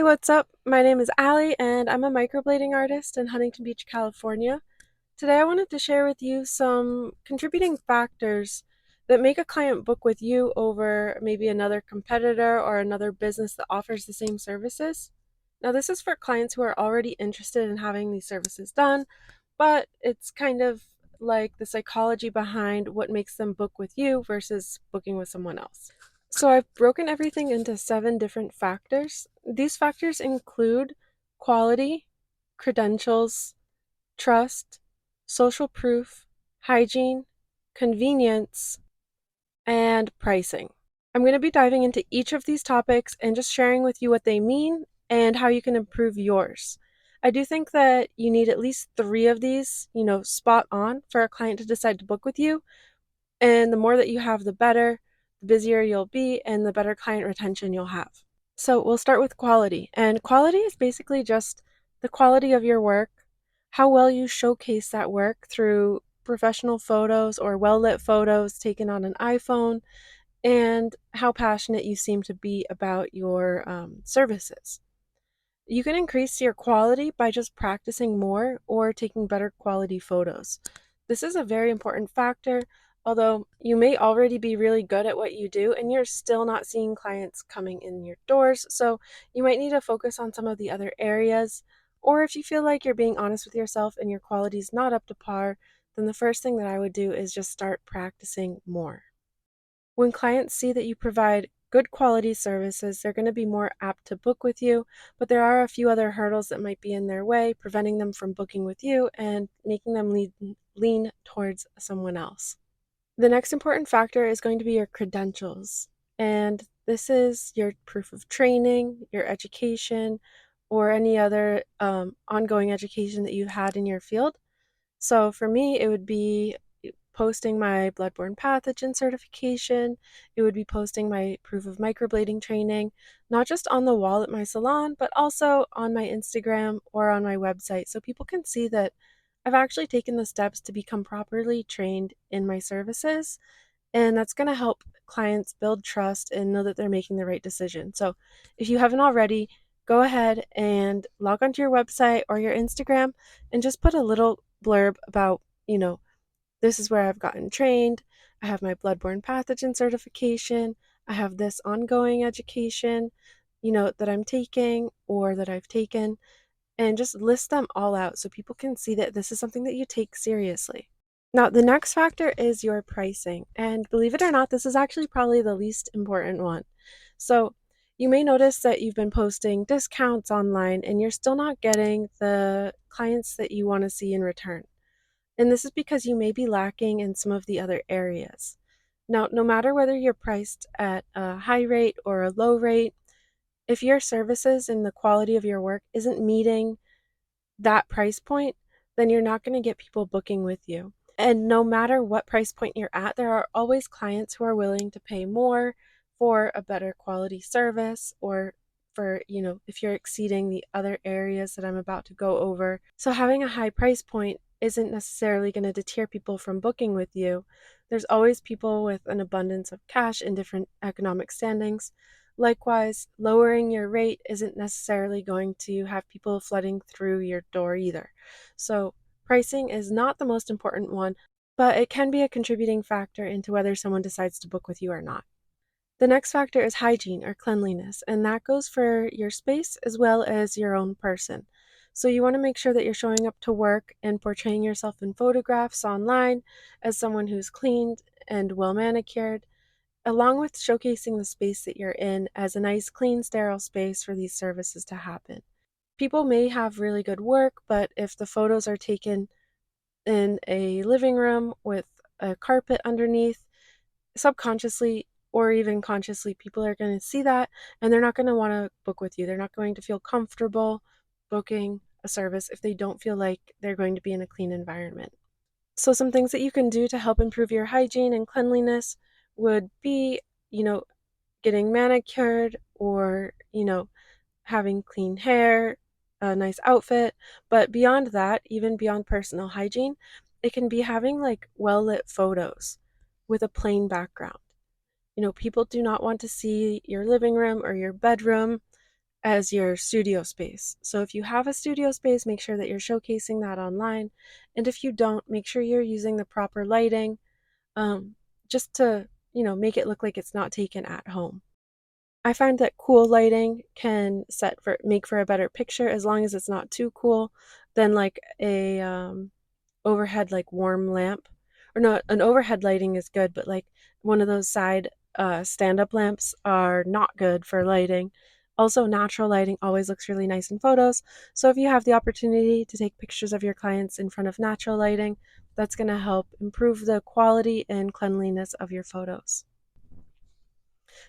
Hey, what's up? My name is Allie, and I'm a microblading artist in Huntington Beach, California. Today, I wanted to share with you some contributing factors that make a client book with you over maybe another competitor or another business that offers the same services. Now, this is for clients who are already interested in having these services done, but it's kind of like the psychology behind what makes them book with you versus booking with someone else. So I've broken everything into 7 different factors. These factors include quality, credentials, trust, social proof, hygiene, convenience, and pricing. I'm going to be diving into each of these topics and just sharing with you what they mean and how you can improve yours. I do think that you need at least 3 of these, spot on for a client to decide to book with you. And the more that you have, the better, the busier you'll be, and the better client retention you'll have. So we'll start with quality. And quality is basically just the quality of your work, how well you showcase that work through professional photos or well lit photos taken on an iPhone, and how passionate you seem to be about your services. You can increase your quality by just practicing more or taking better quality photos. This is a very important factor, although you may already be really good at what you do and you're still not seeing clients coming in your doors, so you might need to focus on some of the other areas. Or if you feel like you're being honest with yourself and your quality is not up to par, then the first thing that I would do is just start practicing more. When clients see that you provide good quality services, they're going to be more apt to book with you, but there are a few other hurdles that might be in their way, preventing them from booking with you and making them lean towards someone else. The next important factor is going to be your credentials, and this is your proof of training, your education, or any other ongoing education that you've had in your field. So for me, it would be posting my bloodborne pathogen certification. It would be posting my proof of microblading training, not just on the wall at my salon, but also on my Instagram or on my website, so people can see that I've actually taken the steps to become properly trained in my services. And that's going to help clients build trust and know that they're making the right decision. So if you haven't already, go ahead and log onto your website or your Instagram and just put a little blurb about, this is where I've gotten trained. I have my bloodborne pathogen certification. I have this ongoing education, that I'm taking or that I've taken, and just list them all out so people can see that this is something that you take seriously. Now, the next factor is your pricing. And believe it or not, this is actually probably the least important one. So, you may notice that you've been posting discounts online and you're still not getting the clients that you want to see in return. And this is because you may be lacking in some of the other areas. Now, no matter whether you're priced at a high rate or a low rate, if your services and the quality of your work isn't meeting that price point, then you're not going to get people booking with you. And no matter what price point you're at, there are always clients who are willing to pay more for a better quality service, or for, if you're exceeding the other areas that I'm about to go over. So having a high price point isn't necessarily going to deter people from booking with you. There's always people with an abundance of cash in different economic standings. Likewise, lowering your rate isn't necessarily going to have people flooding through your door either. So pricing is not the most important one, but it can be a contributing factor into whether someone decides to book with you or not. The next factor is hygiene or cleanliness, and that goes for your space as well as your own person. So you want to make sure that you're showing up to work and portraying yourself in photographs online as someone who's cleaned and well manicured, along with showcasing the space that you're in as a nice, clean, sterile space for these services to happen. People may have really good work, but if the photos are taken in a living room with a carpet underneath, subconsciously or even consciously, people are going to see that and they're not going to want to book with you. They're not going to feel comfortable booking a service if they don't feel like they're going to be in a clean environment. So, some things that you can do to help improve your hygiene and cleanliness would be, you know, getting manicured, or, having clean hair, a nice outfit. But beyond that, even beyond personal hygiene, it can be having like well lit photos with a plain background. People do not want to see your living room or your bedroom as your studio space. So if you have a studio space, make sure that you're showcasing that online. And if you don't, make sure you're using the proper lighting, um, just to, make it look like it's not taken at home. I find that cool lighting can make for a better picture as long as it's not too cool than like a overhead like warm lamp. Or no, an overhead lighting is good, but like one of those side stand-up lamps are not good for lighting. Also, natural lighting always looks really nice in photos. So if you have the opportunity to take pictures of your clients in front of natural lighting, that's going to help improve the quality and cleanliness of your photos.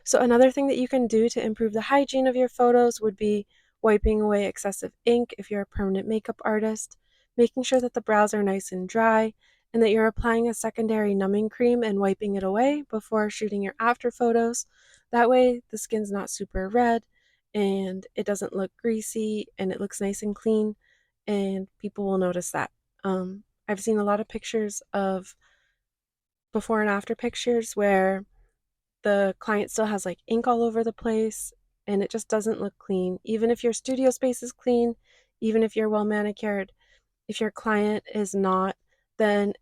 So another thing that you can do to improve the hygiene of your photos would be wiping away excessive ink if you're a permanent makeup artist, making sure that the brows are nice and dry, and that you're applying a secondary numbing cream and wiping it away before shooting your after photos. That way the skin's not super red and it doesn't look greasy and it looks nice and clean, and people will notice that. I've seen a lot of pictures of before and after pictures where the client still has like ink all over the place and it just doesn't look clean. Even if your studio space is clean, even if you're well manicured, if your client is not, then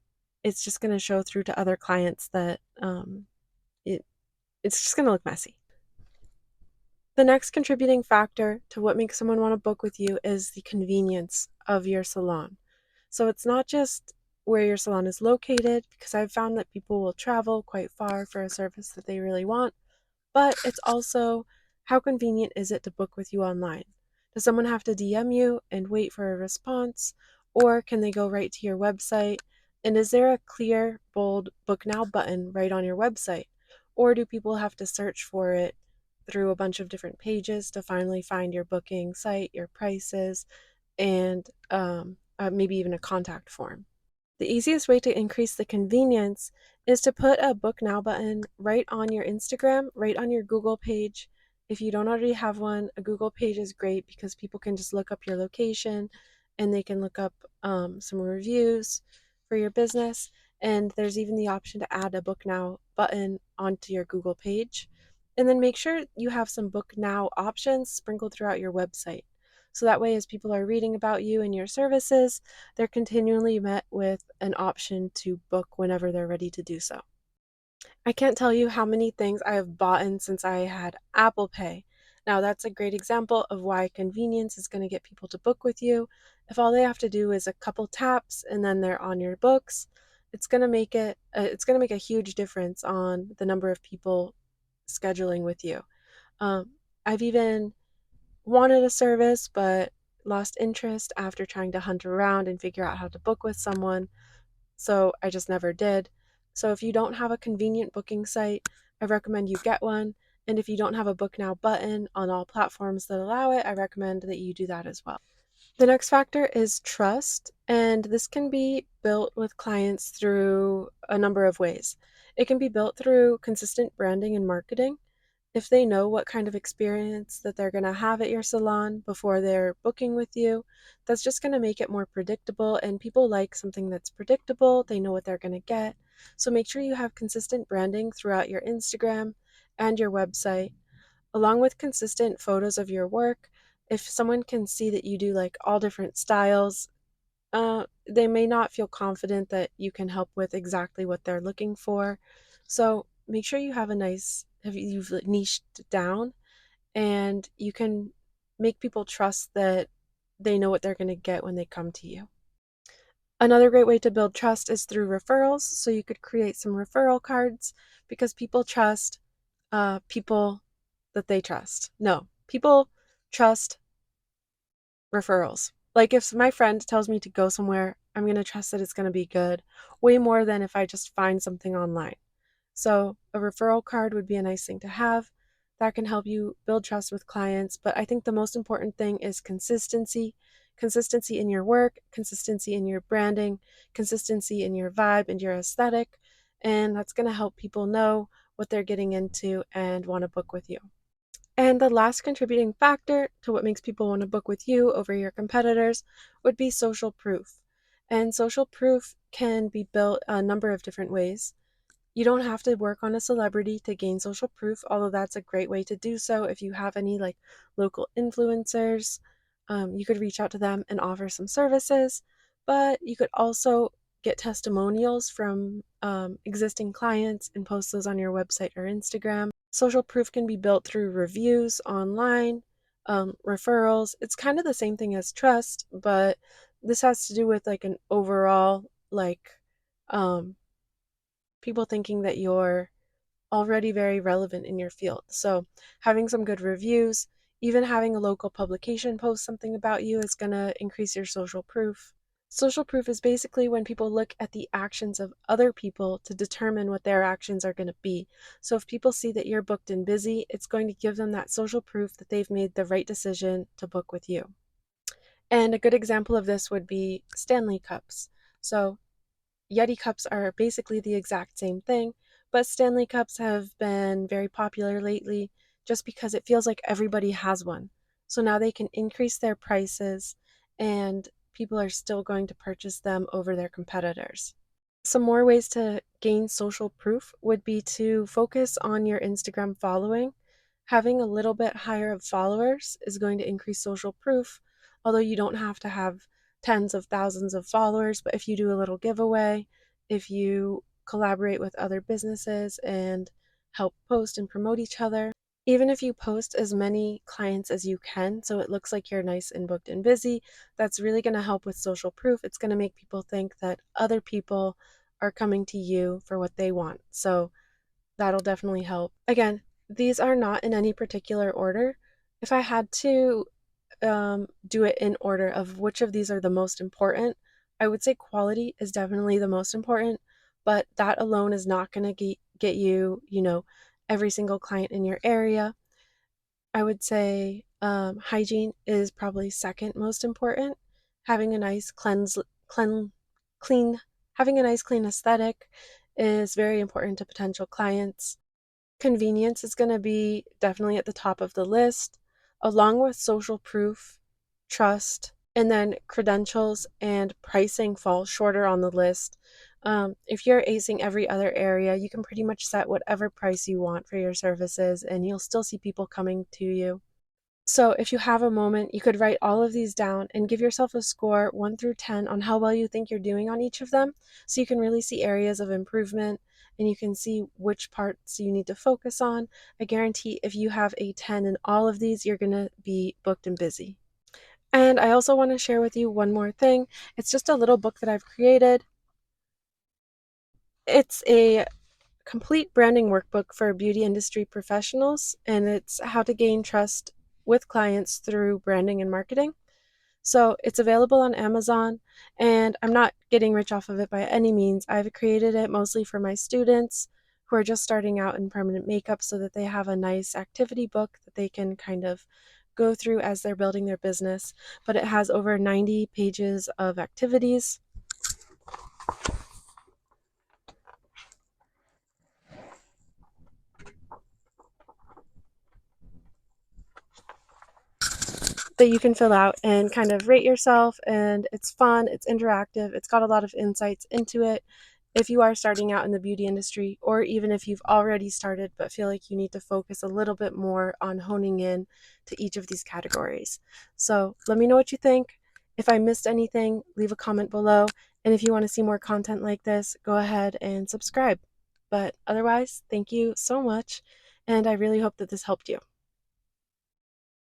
it's just going to show through to other clients that it, it's just going to look messy. The next contributing factor to what makes someone want to book with you is the convenience of your salon. So it's not just where your salon is located, because I've found that people will travel quite far for a service that they really want, but it's also how convenient is it to book with you online? Does someone have to DM you and wait for a response, or can they go right to your website? And is there a clear, bold book now button right on your website? Or do people have to search for it through a bunch of different pages to finally find your booking site, your prices, and maybe even a contact form? The easiest way to increase the convenience is to put a book now button right on your Instagram, right on your Google page. If you don't already have one, a Google page is great because people can just look up your location and they can look up some reviews for your business. And there's even the option to add a book now button onto your Google page. And then make sure you have some book now options sprinkled throughout your website. So that way, as people are reading about you and your services, they're continually met with an option to book whenever they're ready to do so. I can't tell you how many things I have bought in since I had Apple Pay. Now, that's a great example of why convenience is going to get people to book with you. If all they have to do is a couple taps and then they're on your books, it's going to make a huge difference on the number of people scheduling with you. Um, I've even wanted a service but lost interest after trying to hunt around and figure out how to book with someone, so I just never did. So if you don't have a convenient booking site, I recommend you get one. And if you don't have a book now button on all platforms that allow it, I recommend that you do that as well. The next factor is trust, and this can be built with clients through a number of ways. It can be built through consistent branding and marketing. If they know what kind of experience that they're going to have at your salon before they're booking with you, that's just going to make it more predictable. And people like something that's predictable, they know what they're going to get. So make sure you have consistent branding throughout your Instagram and your website, along with consistent photos of your work. If someone can see that you do like all different styles, they may not feel confident that you can help with exactly what they're looking for. So make sure you you've niched down, and you can make people trust that they know what they're going to get when they come to you. Another great way to build trust is through referrals. So you could create some referral cards, because people trust people that they trust. No, people trust referrals. Like if my friend tells me to go somewhere, I'm going to trust that it's going to be good way more than if I just find something online. So a referral card would be a nice thing to have. That can help you build trust with clients. But I think the most important thing is consistency. Consistency in your work, consistency in your branding, consistency in your vibe and your aesthetic. And that's going to help people know what they're getting into and want to book with you. And the last contributing factor to what makes people want to book with you over your competitors would be social proof. And social proof can be built a number of different ways. You don't have to work on a celebrity to gain social proof, although that's a great way to do so. If you have any like local influencers, you could reach out to them and offer some services. But you could also get testimonials from existing clients and post those on your website or Instagram. Social proof can be built through reviews online, referrals. It's kind of the same thing as trust, but this has to do with like an overall like um, people thinking that you're already very relevant in your field. So, having some good reviews, even having a local publication post something about you is going to increase your social proof. Social proof is basically when people look at the actions of other people to determine what their actions are going to be. So, if people see that you're booked and busy, it's going to give them that social proof that they've made the right decision to book with you. And a good example of this would be Stanley Cups. So, Yeti cups are basically the exact same thing, but Stanley cups have been very popular lately just because it feels like everybody has one. So now they can increase their prices and people are still going to purchase them over their competitors. Some more ways to gain social proof would be to focus on your Instagram following. Having a little bit higher of followers is going to increase social proof, although you don't have to have tens of thousands of followers. But if you do a little giveaway, if you collaborate with other businesses and help post and promote each other, even if you post as many clients as you can, so it looks like you're nice and booked and busy, that's really going to help with social proof. It's going to make people think that other people are coming to you for what they want. So that'll definitely help. Again, these are not in any particular order. If I had to do it in order of which of these are the most important, I would say quality is definitely the most important, but that alone is not going to get you, every single client in your area. I would say hygiene is probably second most important. Having a nice clean, having a nice clean aesthetic is very important to potential clients. Convenience is going to be definitely at the top of the list, along with social proof, trust, and then credentials and pricing fall shorter on the list. If you're acing every other area, you can pretty much set whatever price you want for your services, and you'll still see people coming to you. So, if you have a moment, you could write all of these down and give yourself a score 1 through 10 on how well you think you're doing on each of them. So, you can really see areas of improvement and you can see which parts you need to focus on. I guarantee if you have a 10 in all of these, you're going to be booked and busy. And I also want to share with you one more thing. It's just a little book that I've created. It's a complete branding workbook for beauty industry professionals, and it's how to gain trust with clients through branding and marketing. So it's available on Amazon, and I'm not getting rich off of it by any means. I've created it mostly for my students who are just starting out in permanent makeup so that they have a nice activity book that they can kind of go through as they're building their business. But it has over 90 pages of activities that you can fill out and kind of rate yourself. And it's fun, it's interactive, it's got a lot of insights into it. If you are starting out in the beauty industry, or even if you've already started but feel like you need to focus a little bit more on honing in to each of these categories. So let me know what you think. If I missed anything, leave a comment below. And if you want to see more content like this, go ahead and subscribe. But otherwise, thank you so much. And I really hope that this helped you.